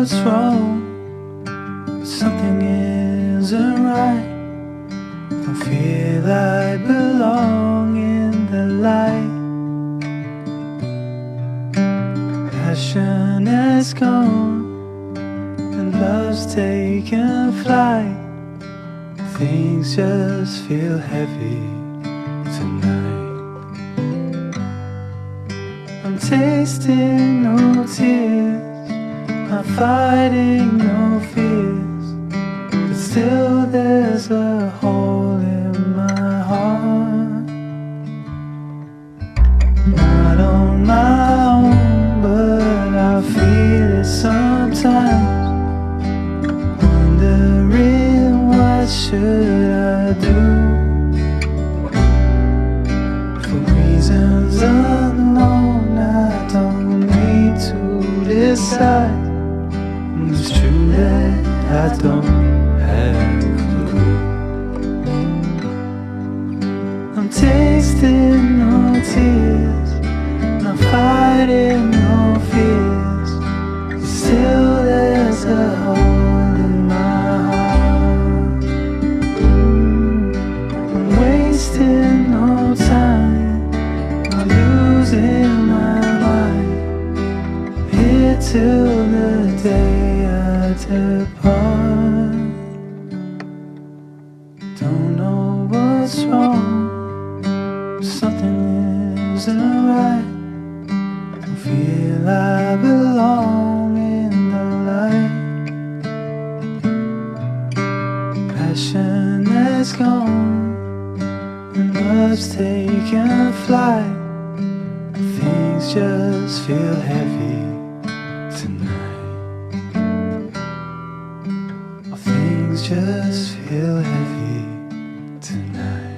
what's wrong, but something isn't right. Don't feel I belong in the light. Passion has gone and love's taken flight. Things just feel heavy tonight. I'm tasting no tears, I'm fighting no fears, but still there's a hole in my heart. Not on my own, but I feel it sometimes, wondering what should I do. For reasons unknown, I don't need to decide. It's true that I don't have a clue. I'm tasting no tears, I'm fighting no fears, but still there's a hole in my heart. drift apart. Don't know what's wrong, something isn't right. Don't feel I belong in the light. Passion has gone and love's taken flight. Things just feel heavy tonight. Things just feel heavy tonight.